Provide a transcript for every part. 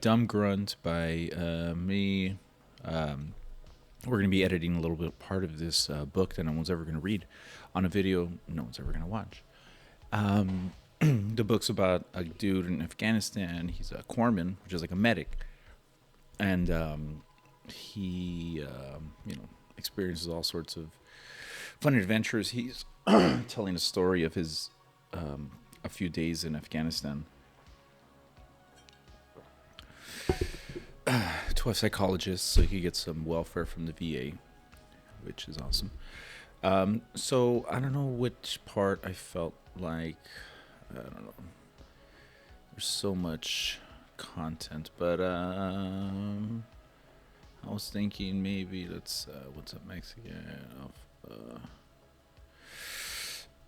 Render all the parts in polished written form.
Dumb Grunt by me. We're going to be editing a little bit part of this book that no one's ever going to read on a video no one's ever going to watch. The book's about a dude in Afghanistan. He's a corpsman, which is like a medic. And he, experiences all sorts of fun adventures. He's telling a story of his a few days in Afghanistan to a psychologist so he could get some welfare from the VA, which is awesome. So I don't know which part I felt like, I don't know. There's so much content, but I was thinking maybe let's what's up Mexican.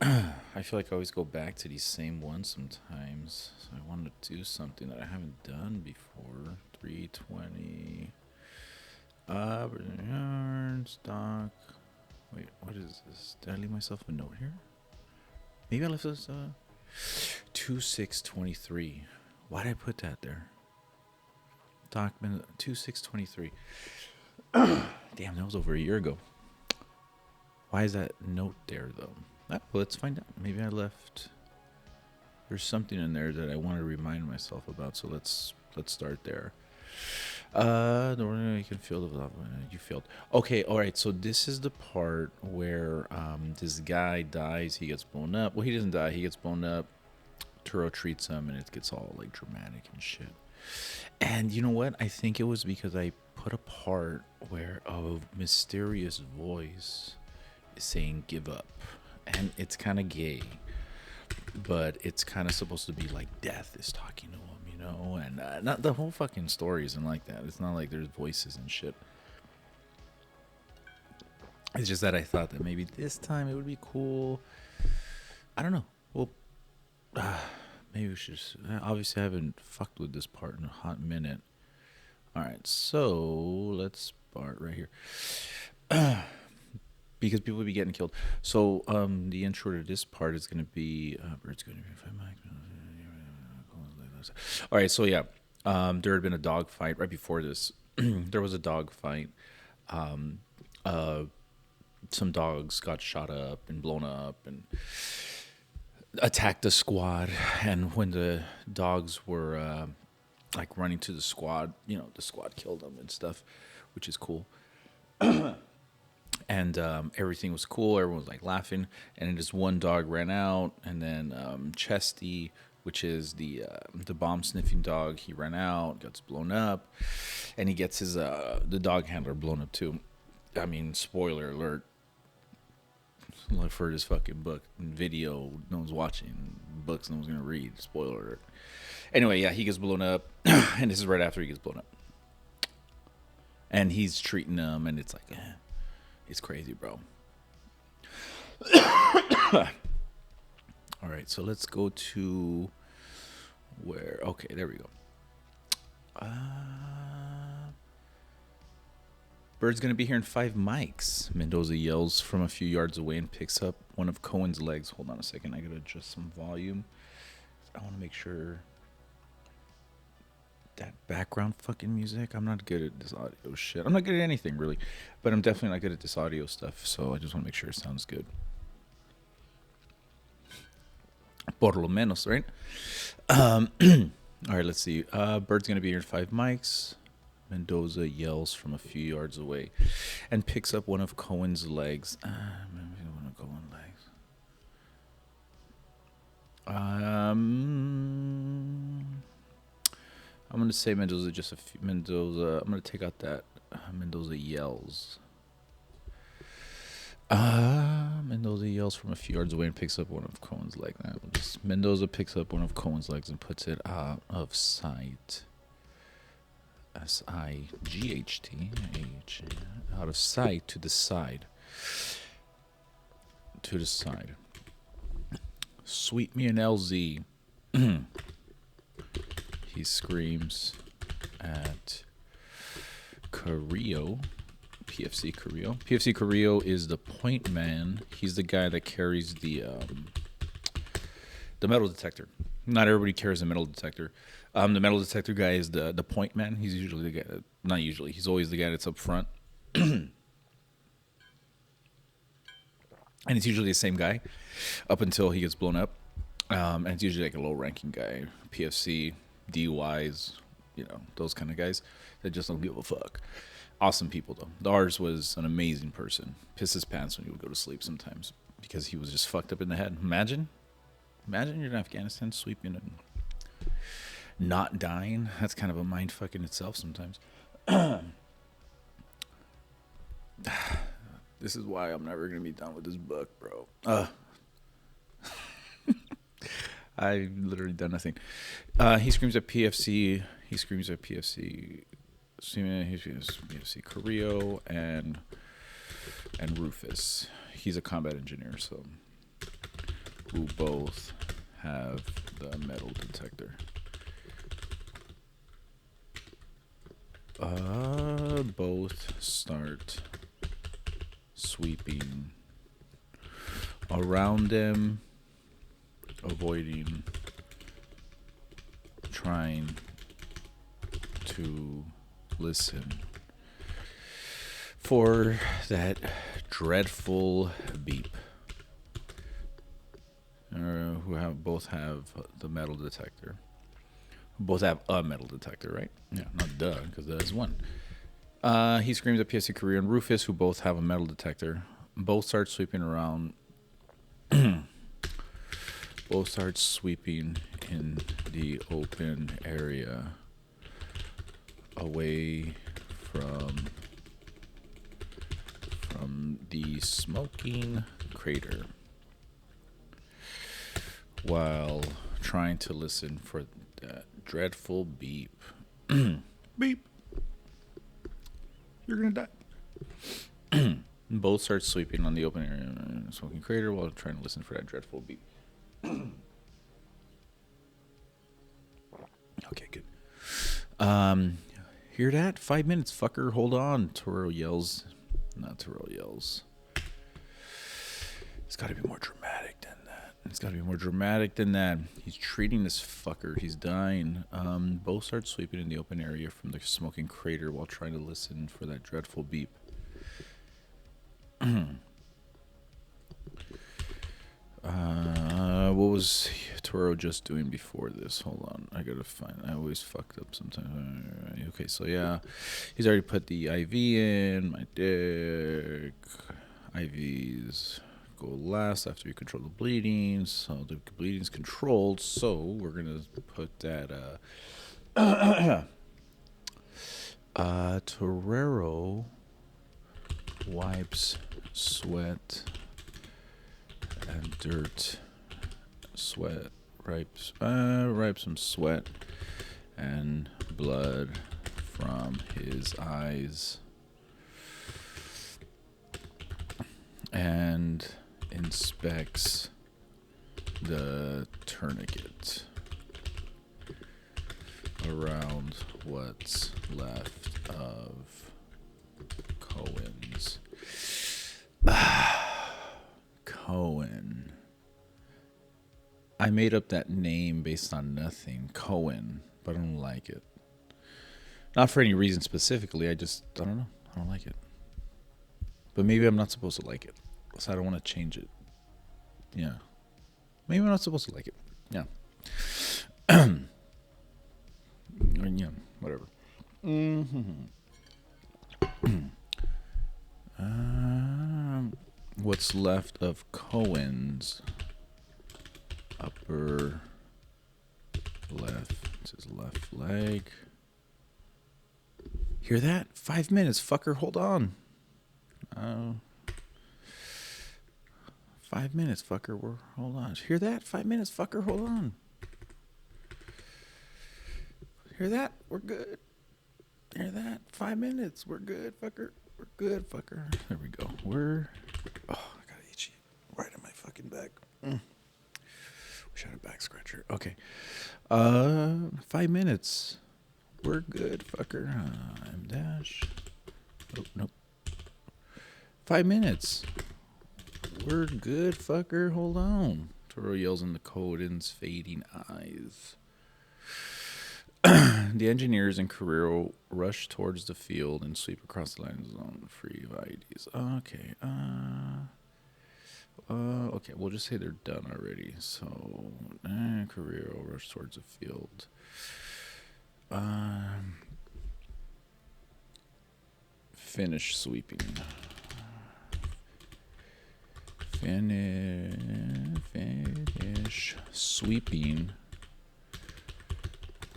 I feel like I always go back to these same ones sometimes. So I wanted to do something that I haven't done before. 320. Stock. Wait, what is this? Did I leave myself a note here? Maybe I left this 2623. Why did I put that there? Document 2623. Damn, that was over a year ago. Why is that note there though? Well, let's find out. Maybe I left. There's something in there that I want to remind myself about. So let's start there. You can feel the love. You failed. Okay, all right. So this is the part where this guy dies. He gets blown up. Well, he doesn't die. He gets blown up. Turo treats him, and it gets all like dramatic and shit. And you know what? I think it was because I put a part where a mysterious voice is saying "give up," and it's kind of gay, but it's kind of supposed to be like death is talking to him. And not the whole fucking story isn't like that. It's not like there's voices and shit. It's just that I thought that maybe this time it would be cool. I don't know. Well, maybe we should. Obviously, I haven't fucked with this part in a hot minute. All right, so let's start right here. Because people would be getting killed. So the intro to this part is going to be. It's going to be 5 mics. All right, so yeah, there had been a dog fight right before this. There was a dog fight. Some dogs got shot up and blown up and attacked the squad. And when the dogs were like running to the squad, the squad killed them and stuff, which is cool. And everything was cool. Everyone was like laughing. And then just one dog ran out, and then Chesty, which is the bomb sniffing dog, he ran out, gets blown up, and he gets his the dog handler blown up too. I mean, spoiler alert for this fucking book and video. No one's watching. Books no one's gonna read. Spoiler alert. Anyway, yeah, he gets blown up, and this is right after he gets blown up, and he's treating them, and it's like, it's crazy, bro. All right, so let's go to where. Okay, there we go. Bird's gonna be here in 5 mics. Mendoza yells from a few yards away and picks up one of Cohen's legs. Hold on a second, I gotta adjust some volume. I want to make sure that background fucking music. I'm not good at this audio shit. I'm not good at anything really, but I'm definitely not good at this audio stuff. So I just want to make sure it sounds good. Por lo menos, right? All right, let's see. Bird's going to be here in 5 mics. Mendoza yells from a few yards away and picks up one of Cohen's legs. Maybe one of Cohen's legs. I'm going to say Mendoza just a few. Mendoza, I'm going to take out that Mendoza yells. Mendoza yells from a few yards away and picks up one of Cohen's legs. Mendoza picks up one of Cohen's legs and puts it out of sight. S-I-G-H-T. Out of sight to the side. To the side. Sweep me an LZ. He screams at Carrillo. PFC Carrillo. PFC Carrillo is the point man. He's the guy that carries the metal detector. Not everybody carries a metal detector. The metal detector guy is the point man. He's usually the guy. Not usually. He's always the guy that's up front, and it's usually the same guy up until he gets blown up. And it's usually like a low-ranking guy, PFC, DUIs, those kind of guys that just don't give a fuck. Awesome people though. Ours was an amazing person. Piss his pants when he would go to sleep sometimes because he was just fucked up in the head. Imagine you're in Afghanistan sweeping and not dying. That's kind of a mind fuck in itself sometimes. This is why I'm never gonna be done with this book, bro. I've literally done nothing. He screams at PFC. He screams at PFC. PFC Carrillo and Rufus. He's a combat engineer, so who both have the metal detector. Both start sweeping around them, avoiding, trying to listen for that dreadful beep. Both have the metal detector. Both have a metal detector, right? Yeah, not duh, because there's one. He screams at PSC Korea and Rufus, who both have a metal detector. Both start sweeping around. Both start sweeping in the open area away from the smoking crater while trying to listen for that dreadful beep. Beep. You're gonna die. Both start sweeping on the open area smoking crater while trying to listen for that dreadful beep. Okay, good. Hear that? 5 minutes, fucker. Hold on. Toro yells. Not Toro yells. It's got to be more dramatic than that. He's treating this fucker. He's dying. Both start sweeping in the open area from the smoking crater while trying to listen for that dreadful beep. What was Toro just doing before this? Hold on, I gotta find. I always fucked up sometimes. Okay, so yeah, he's already put the IV in my dick. IVs go last after we control the bleeding. So the bleeding's controlled. So we're gonna put that. Torero wipes sweat and dirt. Wipes some sweat and blood from his eyes and inspects the tourniquet around what's left of Cohen's. Cohen. I made up that name based on nothing. Cohen, but I don't like it. Not for any reason specifically. I don't know. I don't like it. But maybe I'm not supposed to like it. So I don't want to change it. Yeah. Maybe I'm not supposed to like it. Yeah. Yeah, whatever. What's left of Cohen's upper left, it's his left leg. Hear that? 5 minutes, fucker, hold on. 5 minutes, fucker, hold on. Hear that? 5 minutes, fucker, hold on. Hear that? We're good. Hear that? 5 minutes, we're good, fucker. We're good, fucker. There we go. I got itchy right in my fucking back. Wish I had a back scratcher. Okay. 5 minutes. We're good, fucker. I'm dash. Oh, nope. 5 minutes. We're good, fucker. Hold on. Toro yells in the Coden's fading eyes. The engineers and Carrero rush towards the field and sweep across the line zone free of IEDs. Okay. Okay, we'll just say they're done already. So, Carrero rush towards the field. Finish sweeping. Finish sweeping.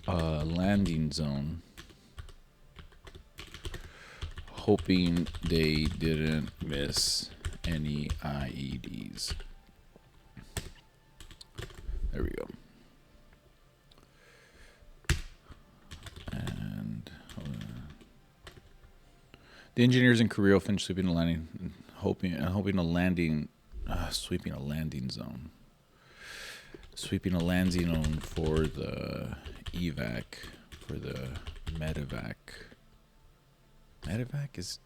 Landing zone. Hoping they didn't miss any IEDs. There we go. And the engineers in Korea finished sweeping the landing, hoping a landing, sweeping a landing zone. Sweeping a landing zone for the evac, for the medevac. Medevac is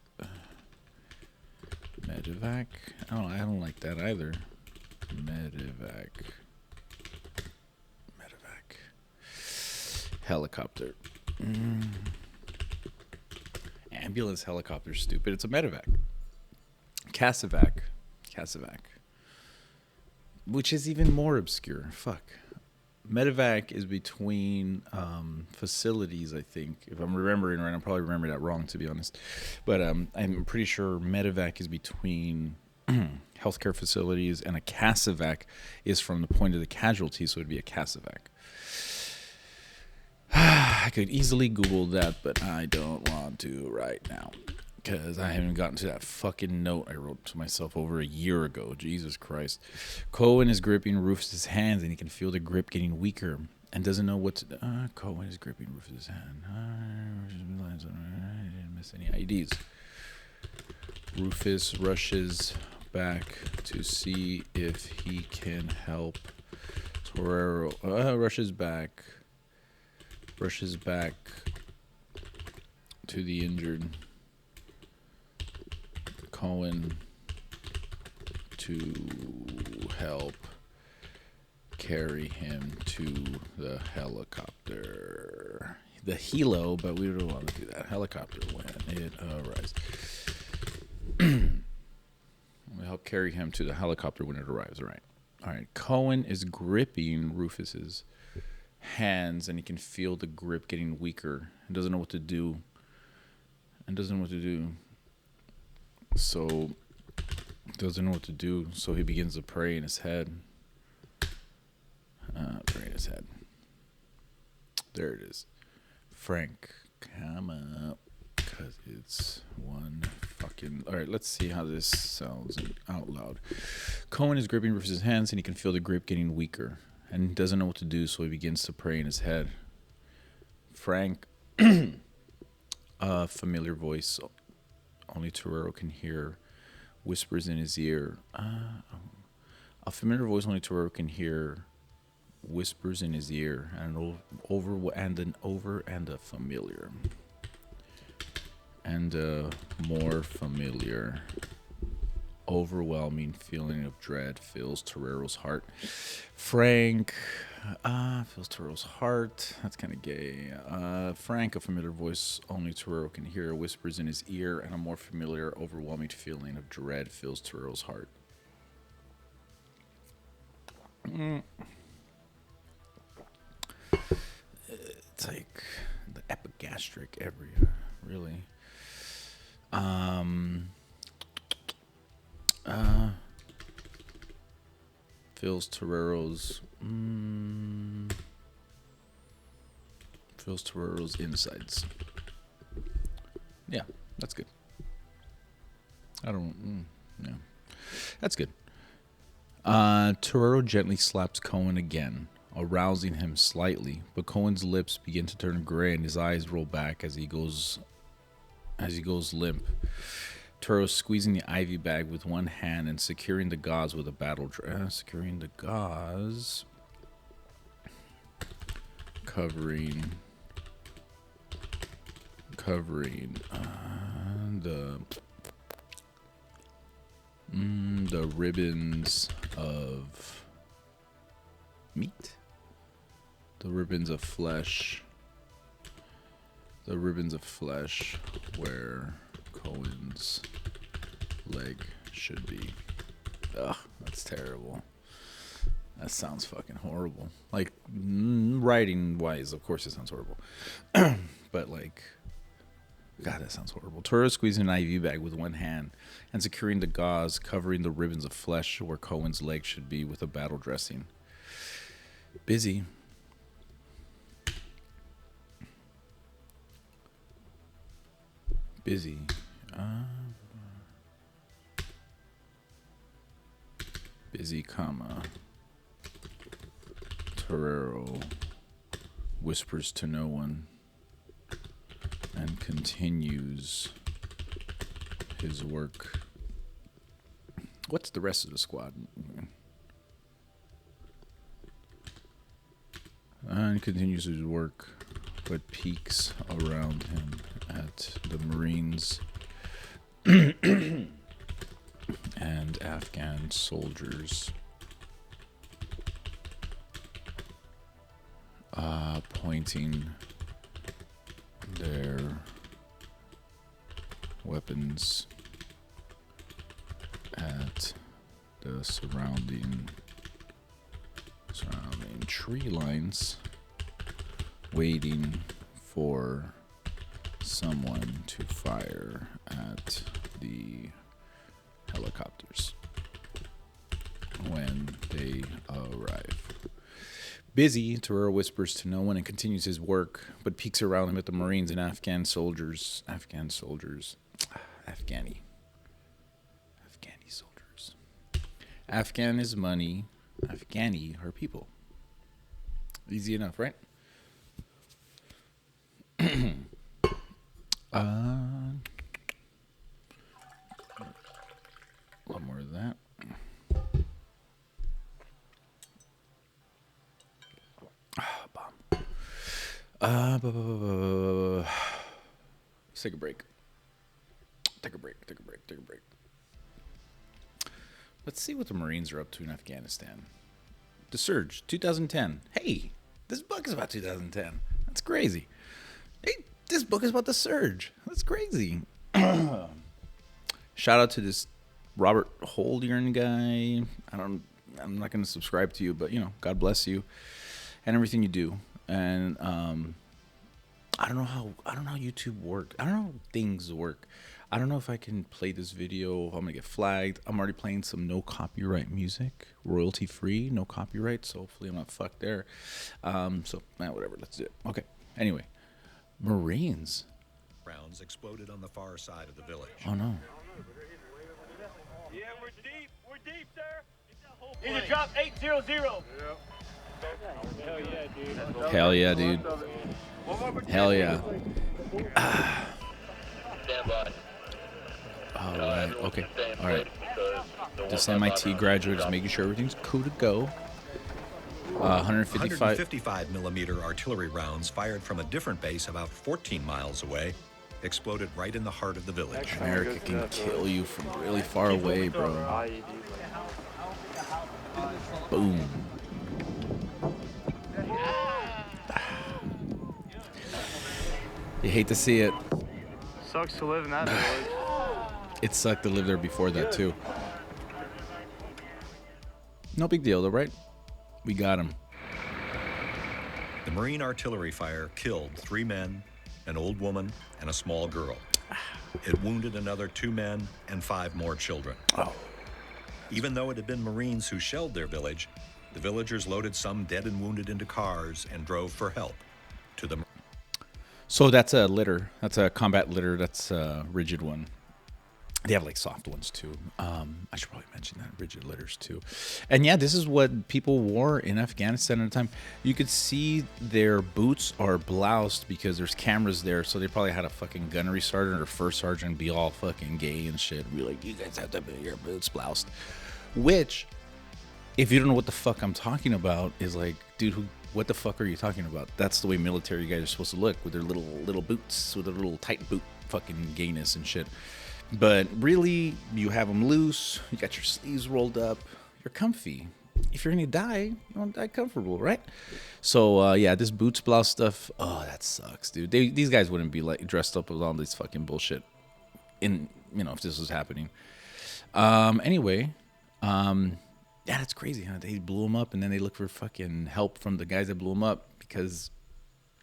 medevac. Oh, I don't like that either. Medevac. Helicopter. Ambulance, helicopter, stupid. It's a medevac. Casevac. Which is even more obscure. Fuck. Medevac is between facilities, I think. If I'm remembering right, I'm probably remembering that wrong, to be honest. But I'm pretty sure medevac is between healthcare facilities, and a casevac is from the point of the casualty, so it'd be a casevac. I could easily Google that, but I don't want to right now because I haven't gotten to that fucking note I wrote to myself over a year ago. Jesus Christ. Cohen is gripping Rufus's hands, and he can feel the grip getting weaker and doesn't know what to... Cohen is gripping Rufus's hand. Didn't miss any IEDs. Rufus rushes back to see if he can help. Torero rushes back to the injured Cohen to help carry him to the helicopter. The helo, but we don't want to do that. Helicopter when it arrives. We help carry him to the helicopter when it arrives. All right. Cohen is gripping Rufus's hands, and he can feel the grip getting weaker and doesn't know what to do. So he begins to pray in his head. There it is. Frank, come up, because it's one fucking... All right, let's see how this sounds out loud. Cohen is gripping Rufus's hands, and he can feel the grip getting weaker and doesn't know what to do, so he begins to pray in his head. Frank, a familiar voice only Torero can hear, whispers in his ear. A familiar voice only Torero can hear, whispers in his ear, and an over and a familiar, and a more familiar, overwhelming feeling of dread fills Torero's heart. Frank fills Torero's heart. That's kind of gay. Frank, a familiar voice only Torero can hear, whispers in his ear, and a more familiar, overwhelming feeling of dread fills Torero's heart. It's like the epigastric area, really. Fills Torero's insides. Yeah, that's good. Yeah, that's good. Torero gently slaps Cohen again, arousing him slightly, but Cohen's lips begin to turn gray and his eyes roll back as he goes limp. Torero squeezing the ivy bag with one hand and securing the gauze with a battle covering the ribbons of meat, the ribbons of flesh the ribbons of flesh where Cohen's leg should be. Ugh, that's terrible. That sounds fucking horrible. Like, writing wise, of course it sounds horrible. But like, God, that sounds horrible. Toro squeezing an IV bag with one hand and securing the gauze covering the ribbons of flesh where Cohen's leg should be with a battle dressing. Busy. Busy. Busy, comma. Torero whispers to no one and continues his work. What's the rest of the squad? And continues his work, but peeks around him at the Marines and Afghan soldiers, pointing their weapons at the surrounding tree lines, waiting for someone to fire at the helicopters when they arrive. Busy, Terror whispers to no one and continues his work, but peeks around him at the Marines and Afghani soldiers. Afghan is money. Afghani are people. Easy enough, right? A lot more of that. Let's take a break. Take a break. Let's see what the Marines are up to in Afghanistan. The Surge, 2010. Hey, this book is about 2010. That's crazy. Hey, this book is about the Surge. That's crazy. Shout out to this Robert Holdiern guy. I'm not going to subscribe to you, but God bless you and everything you do. And I don't know how YouTube works. I don't know how things work. I don't know if I can play this video, if I'm gonna get flagged. I'm already playing some no copyright music, royalty free, no copyright. So hopefully I'm not fucked there. Whatever. Let's do it. Okay. Anyway, Marines. Rounds exploded on the far side of the village. Oh no. Yeah, we're deep, sir. Need to drop 800. Hell yeah, dude. Hell yeah. Stand by. All right. Okay. All right. This MIT graduate is making sure everything's cool to go. 155 millimeter artillery rounds fired from a different base about 14 miles away exploded right in the heart of the village. America can kill you from really far away, bro. Boom. You hate to see it. Sucks to live in that village. It sucked to live there before that, too. No big deal, though, right? We got him. The Marine artillery fire killed 3 men, an old woman, and a small girl. It wounded another 2 men and 5 more children. Oh. Even though it had been Marines who shelled their village, the villagers loaded some dead and wounded into cars and drove for help to the... So that's a litter. That's a combat litter. That's a rigid one. They have like soft ones too. I should probably mention that, rigid litters too. And yeah, this is what people wore in Afghanistan at the time. You could see their boots are bloused because there's cameras there. So they probably had a fucking gunnery sergeant or first sergeant be all fucking gay and shit. Be like, you guys have to have your boots bloused. Which, if you don't know what the fuck I'm talking about, is like, dude, what the fuck are you talking about? That's the way military guys are supposed to look, with their little boots, with their little tight boot fucking gayness and shit. But really, you have them loose, you got your sleeves rolled up, you're comfy. if you're gonna die, you want to die comfortable, right? So yeah, this boots blouse stuff. Oh, that sucks, dude. These guys wouldn't be like dressed up with all this fucking bullshit. If this was happening. Anyway, yeah, that's crazy, huh? They blew him up, and then they look for fucking help from the guys that blew him up because,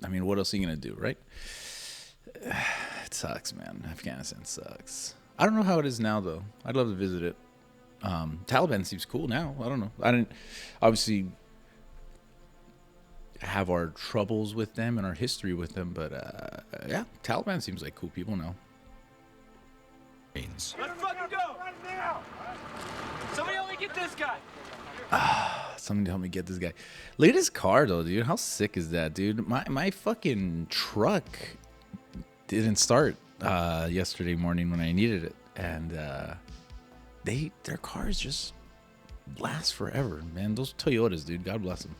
I mean, what else are you gonna do, right? It sucks, man. Afghanistan sucks. I don't know how it is now, though. I'd love to visit it. Taliban seems cool now. I don't know. I didn't obviously have our troubles with them and our history with them, but yeah, Taliban seems like cool people now. Let's fucking go! Right now! Somebody help me get this guy! Somebody help me get this guy. Look at his car, though, dude. How sick is that, dude? My fucking truck didn't start yesterday morning when I needed it, and their cars just last forever, man. Those Toyotas, dude. God bless them.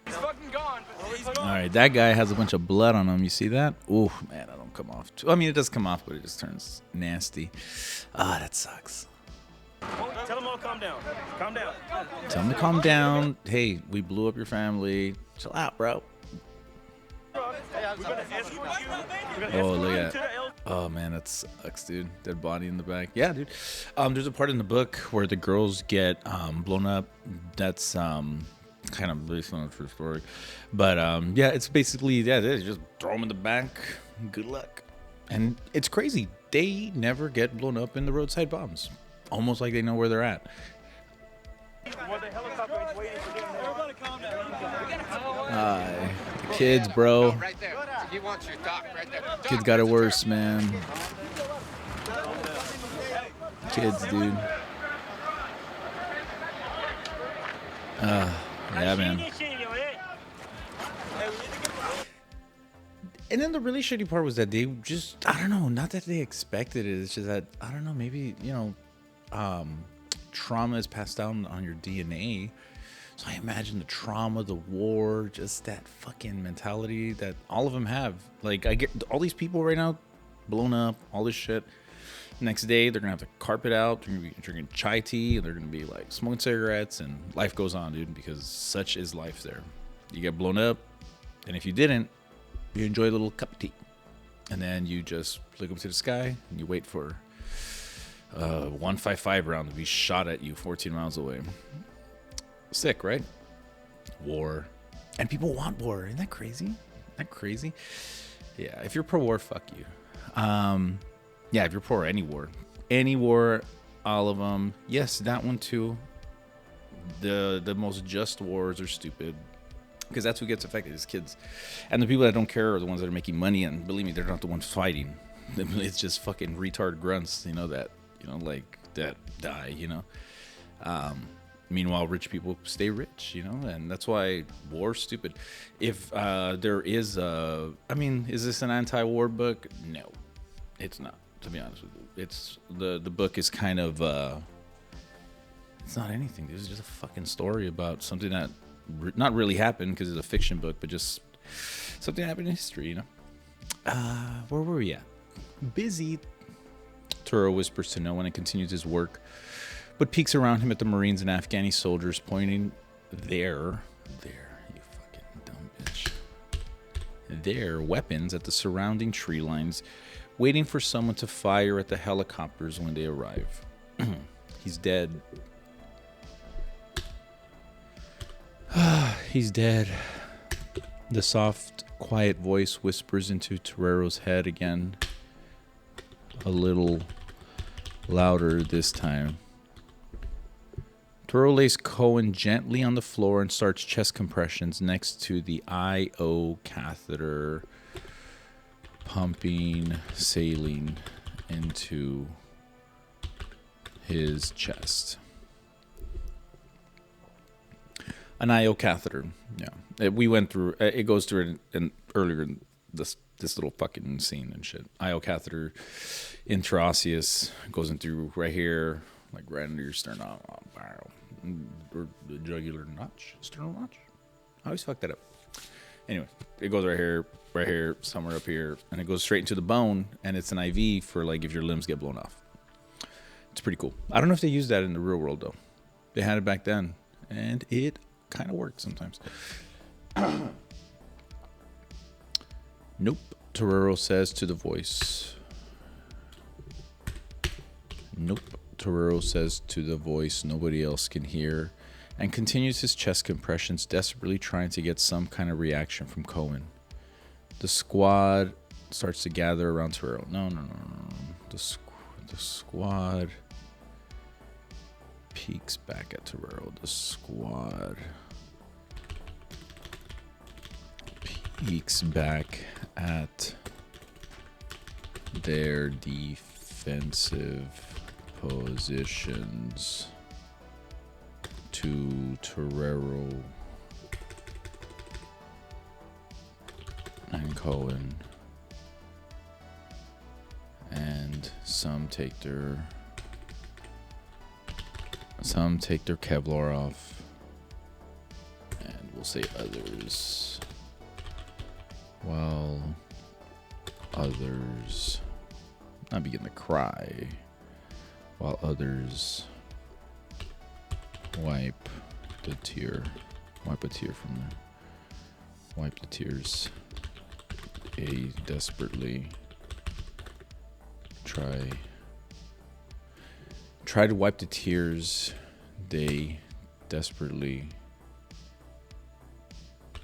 He's fucking gone, but he's gone. All right, that guy has a bunch of blood on him. You see that? Ooh, man, that don't come off. I mean, it does come off, but it just turns nasty. That sucks. Tell them all calm down. Calm down. Tell them to calm down. Hey, we blew up your family. Chill out, bro. We're gonna escort you. Oh, look at that. Oh, man, that sucks, dude. Dead body in the back. Yeah, dude. There's a part in the book where the girls get blown up. That's kind of based on a true story. But, yeah, it's basically, yeah, they just throw them in the back. Good luck. And it's crazy. They never get blown up in the roadside bombs. Almost like they know where they're at. The helicopter is waiting for them there. Everybody calm down. The kids, bro. Right there. He wants your doc right there. Doc, Kids got it worse, man. Kids, dude. Yeah, man. And then the really shitty part was that they just, I don't know, not that they expected it. It's just that, I don't know, maybe, trauma is passed down on your DNA. So I imagine the trauma, the war, just that fucking mentality that all of them have. Like, I get all these people right now blown up, all this shit. Next day, they're going to have the carpet out. They're going to be drinking chai tea. And they're going to be, like, smoking cigarettes. And life goes on, dude, because such is life there. You get blown up. And if you didn't, you enjoy a little cup of tea. And then you just look up to the sky and you wait for 155 round to be shot at you 14 miles away. Sick, right? War. And people want war. Isn't that crazy? Isn't that crazy? Yeah, if you're pro-war, fuck you. Yeah, if you're pro any war, all of them. Yes, that one too. The most just wars are stupid. Because that's who gets affected is kids. And the people that don't care are the ones that are making money. And believe me, they're not the ones fighting. It's just fucking retard grunts, that die, Meanwhile, rich people stay rich, and that's why war's stupid. If there is is this an anti-war book? No, it's not, to be honest with you. It's the book is kind of, it's not anything. This is just a fucking story about something that not really happened because it's a fiction book, but just something that happened in history, Where were we at? Busy. Turo whispers to no one and continues his work, but peeks around him at the Marines and Afghani soldiers pointing there, you fucking dumb bitch, their weapons at the surrounding tree lines, waiting for someone to fire at the helicopters when they arrive. He's dead. He's dead. The soft, quiet voice whispers into Torero's head again. A little louder this time. Toro lays Cohen gently on the floor and starts chest compressions next to the IO catheter, pumping saline into his chest. An IO catheter, yeah. We went through. It goes through it earlier in this little fucking scene and shit. IO catheter, intraosseous, goes in through right here, like right under your sternum, or the jugular notch, sternal notch. I always fuck that up. Anyway, it goes right here, somewhere up here, and it goes straight into the bone, and it's an IV for like if your limbs get blown off. It's pretty cool. I don't know if they use that in the real world though. They had it back then. And it kind of works sometimes. Nope, Torero says to the voice. Nope, Torero says to the voice nobody else can hear, and continues his chest compressions, desperately trying to get some kind of reaction from Cohen. The squad starts to gather around Torero. No. The squad peeks back at Torero. The squad peeks back at their defensive positions to Torero and Cohen, and some take their Kevlar off, and we'll say others, while others not begin to cry, while others wipe the tears. They desperately try to wipe the tears. They desperately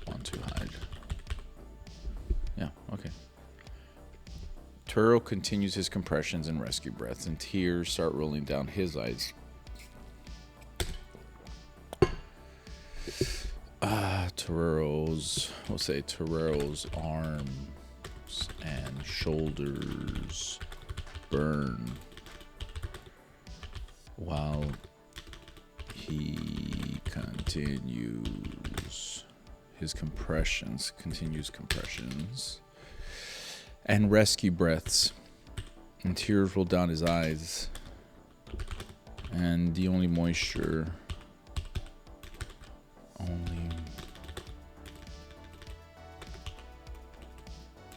want to hide. Yeah, okay. Turo continues his compressions and rescue breaths, and tears start rolling down his eyes. Torero's arms and shoulders burn while he continues compressions and rescue breaths, and tears roll down his eyes, and the only moisture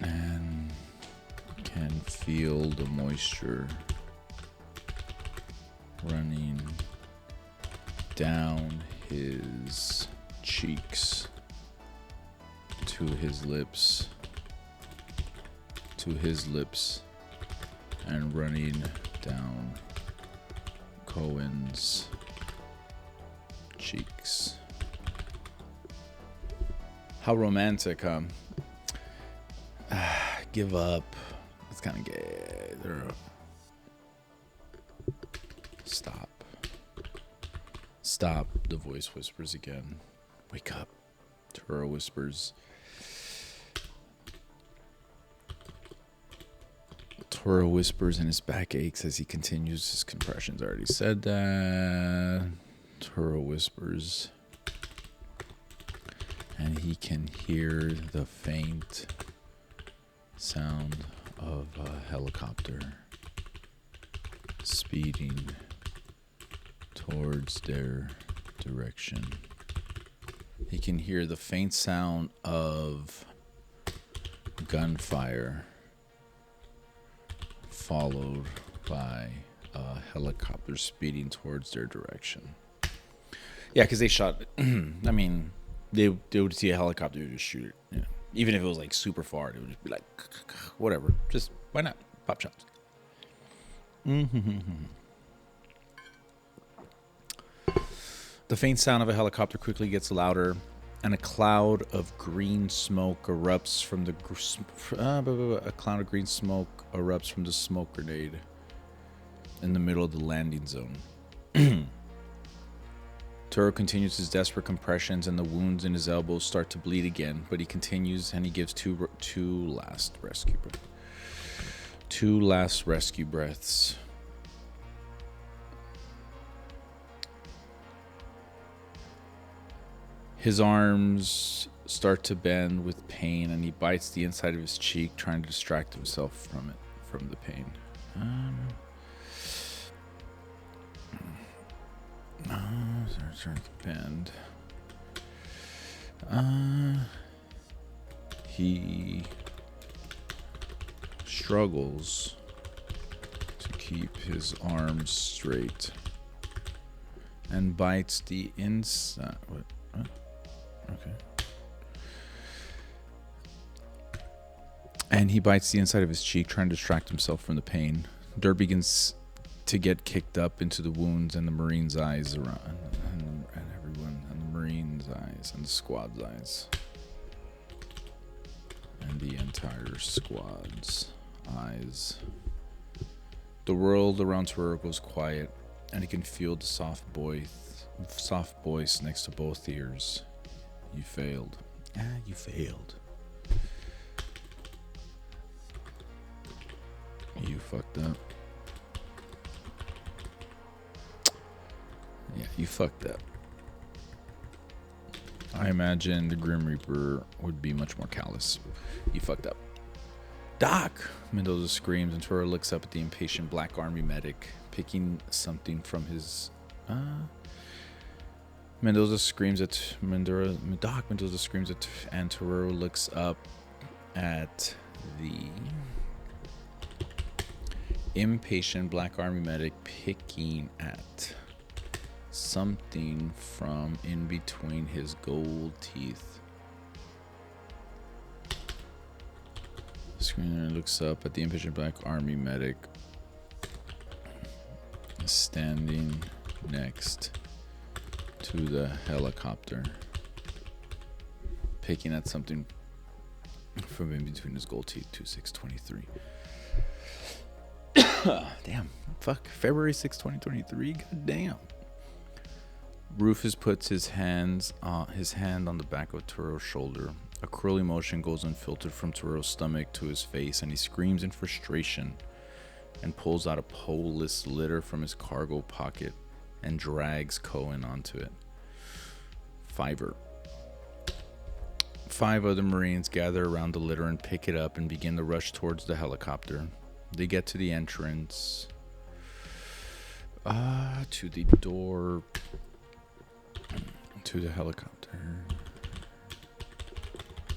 and can feel the moisture running down his cheeks to his lips and running down Cohen's cheeks. How romantic, huh? Give up. It's kind of gay. Stop, the voice whispers again. Wake up, Turo whispers. Toro whispers and his back aches as he continues his compressions. I already said that. Toro whispers, and he can hear the faint sound of a helicopter speeding towards their direction. He can hear the faint sound of gunfire followed by a helicopter speeding towards their direction. Yeah, because they shot. I mean, they would see a helicopter, they would just shoot it. You know? Even if it was like super far, it would just be like, whatever. Just why not? Pop shots. The faint sound of a helicopter quickly gets louder, and a cloud of green smoke erupts from the smoke grenade in the middle of the landing zone. Turo continues his desperate compressions, and the wounds in his elbows start to bleed again, but he continues and he gives two last rescue breaths. His arms start to bend with pain, and he bites the inside of his cheek, trying to distract himself from the pain. Start to bend. He struggles to keep his arms straight and bites the inside. What? Okay. And he bites the inside of his cheek, trying to distract himself from the pain. Dirt begins to get kicked up into the wounds, and the Marine's eyes around, and everyone, and the Marine's eyes, and the squad's eyes, and the entire squad's eyes. The world around Torero goes quiet, and he can feel the soft voice next to both ears. You failed. You failed. You fucked up. Yeah, you fucked up. I imagine the Grim Reaper would be much more callous. You fucked up. Doc! Mendoza screams, and Torero looks up at the impatient Black Army medic, picking something from his... Mendoza screams at... Mendoza screams at... And Torero looks up at the... impatient Black Army medic picking at something from in between his gold teeth. The screener looks up at the impatient Black Army medic standing next to the helicopter, picking at something from in between his gold teeth. 2623. Damn. Fuck. February 6, 2023. God damn. Rufus puts his hand on the back of Turo's shoulder. A cruel emotion goes unfiltered from Turo's stomach to his face, and he screams in frustration and pulls out a poleless litter from his cargo pocket and drags Cohen onto it. Five other Marines gather around the litter and pick it up and begin to rush towards the helicopter. They get to the entrance, to the door, to the helicopter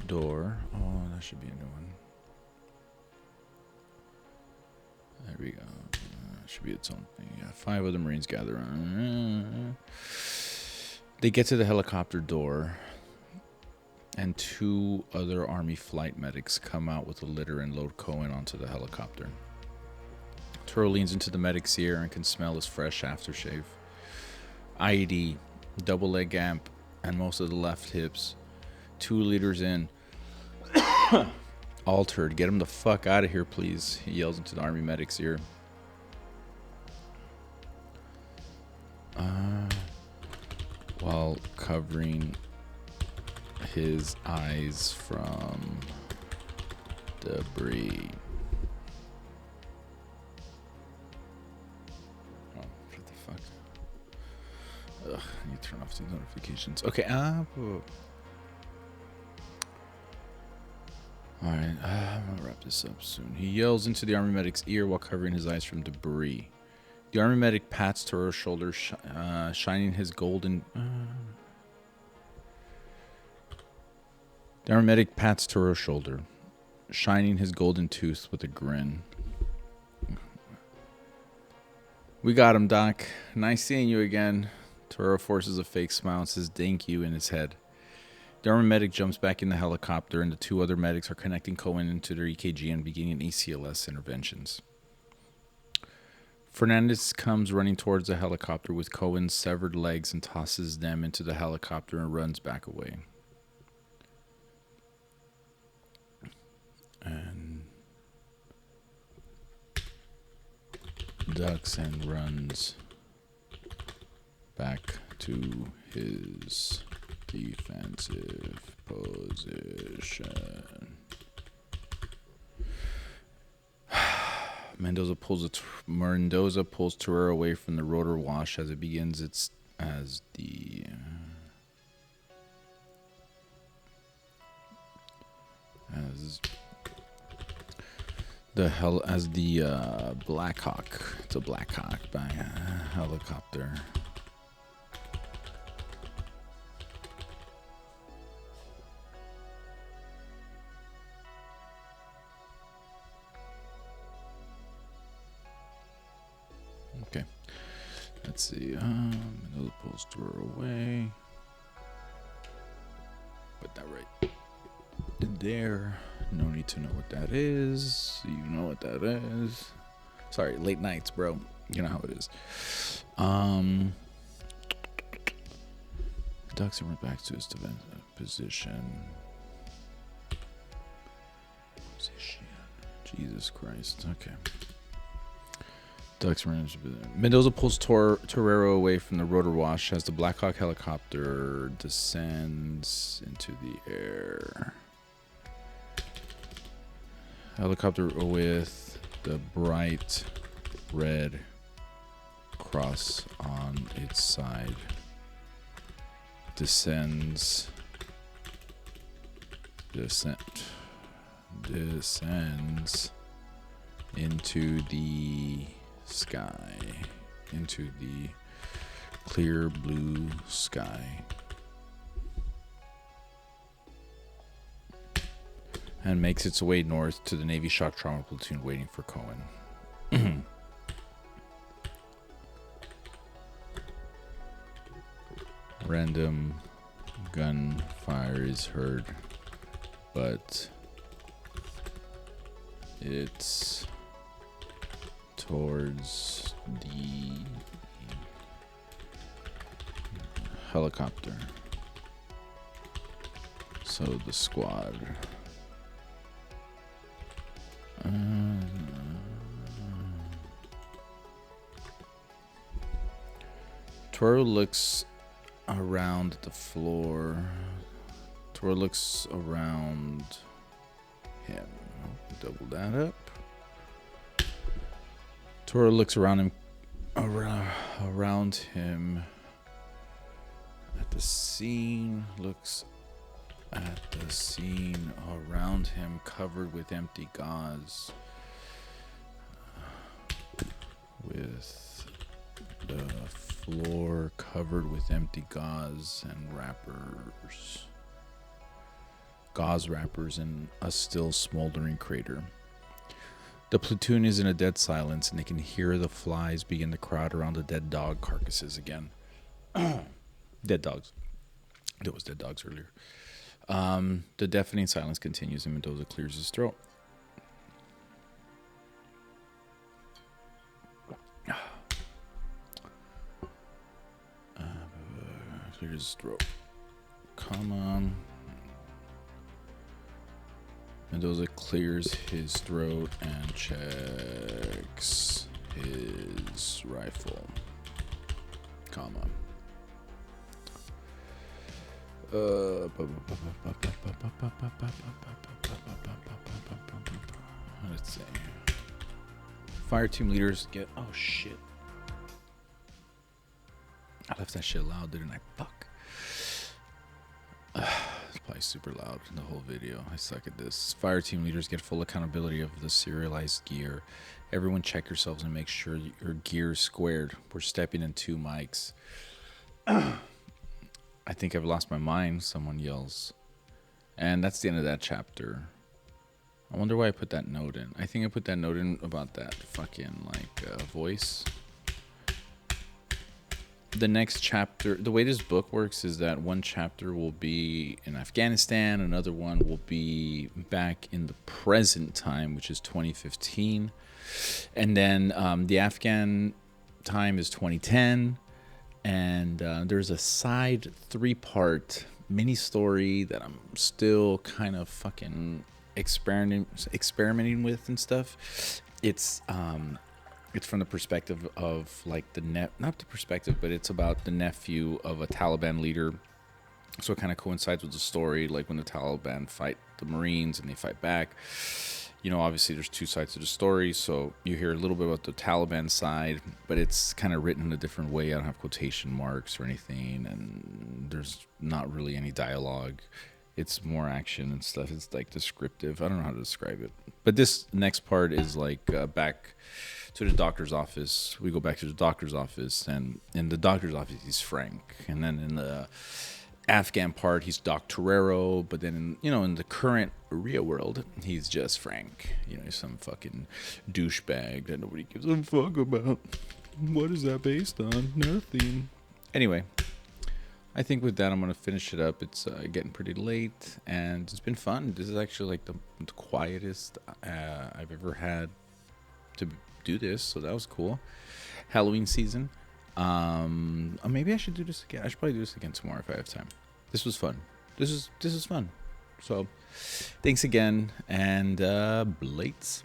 door. Oh, that should be a new one. There we go. Should be its own thing. Yeah, 5 other Marines gather around. They get to the helicopter door, and 2 other Army flight medics come out with a litter and load Cohen onto the helicopter. Turo leans into the medic's ear and can smell his fresh aftershave. IED, double leg amp, and most of the left hips. 2 liters in. Altered. Get him the fuck out of here, please. He yells into the Army medic's ear. While covering his eyes from debris. Oh, what the fuck? Ugh, I need to turn off these notifications. Okay, Alright, I'm gonna wrap this up soon. He yells into the Army medic's ear while covering his eyes from debris. The Army medic pats Turo's shoulder, shining his golden... The Army medic pats Turo's shoulder, shining his golden tooth with a grin. We got him, Doc. Nice seeing you again. Turo forces a fake smile and says thank you in his head. The Army medic jumps back in the helicopter, and the 2 other medics are connecting Cohen into their EKG and beginning ACLS interventions. Fernandez comes running towards the helicopter with Cohen's severed legs and tosses them into the helicopter and runs back away. And ducks and runs back to his defensive position. Mendoza pulls Torero away from the rotor wash as it begins as the Black Hawk. It's a Black Hawk by a helicopter. Okay. Let's see. Mendoza pulls Toro away. Put that right in there. No need to know what that is. You know what that is. Sorry, late nights, bro. You know how it is. Ducks and went back to his position. Jesus Christ. Okay. Ducks range. Mendoza pulls Torero away from the rotor wash as the Blackhawk helicopter descends into the air. Helicopter with the bright red cross on its side descends into the sky, into the clear blue sky, and makes its way north to the Navy shock trauma platoon waiting for Cohen. Random gunfire is heard, but it's towards the helicopter. So the squad. Toro looks around the floor. Toro looks around him. Double that up. Toro looks around him, around him at the scene. Looks at the scene around him, covered with empty gauze. With the floor covered with empty gauze and wrappers. Gauze wrappers and a still smoldering crater. The platoon is in a dead silence, and they can hear the flies begin to crowd around the dead dog carcasses again. Dead dogs. There was dead dogs earlier. The deafening silence continues, and Mendoza clears his throat. Clears his throat. Come on. Mendoza clears his throat and checks his rifle. Comma. Let's see. Fire team leaders get. Oh shit! I left that shit loud, didn't I? Fuck. It's probably super loud in the whole video. I suck at this. Fire team leaders get full accountability of the serialized gear. Everyone check yourselves and make sure your gear is squared. We're stepping in 2 mics. I think I've lost my mind, someone yells. And that's the end of that chapter. I wonder why I put that note in. I think I put that note in about that fucking voice. The next chapter, the way this book works is that one chapter will be in Afghanistan, another one will be back in the present time, which is 2015, and then the Afghan time is 2010, and there's a side 3-part mini story that I'm still kind of fucking experimenting with and stuff. It's from the perspective of like not the perspective, but it's about the nephew of a Taliban leader. So it kind of coincides with the story, like when the Taliban fight the Marines and they fight back. You know, obviously there's 2 sides to the story, so you hear a little bit about the Taliban side, but it's kind of written in a different way. I don't have quotation marks or anything, and there's not really any dialogue. It's more action and stuff. It's like descriptive. I don't know how to describe it. But this next part is like back to the doctor's office. We go back to the doctor's office, and in the doctor's office he's Frank, and then Afghan part, he's Doc Torero, but then in the current real world, he's just Frank. He's some fucking douchebag that nobody gives a fuck about. What is that based on? Nothing. Anyway, I think with that I'm gonna finish it up. It's getting pretty late, and it's been fun. This is actually like the quietest I've ever had to do this, so that was cool. Halloween season. Maybe I should do this again. I should probably do this again tomorrow if I have time. This was fun. This is fun. So, thanks again, and Blates.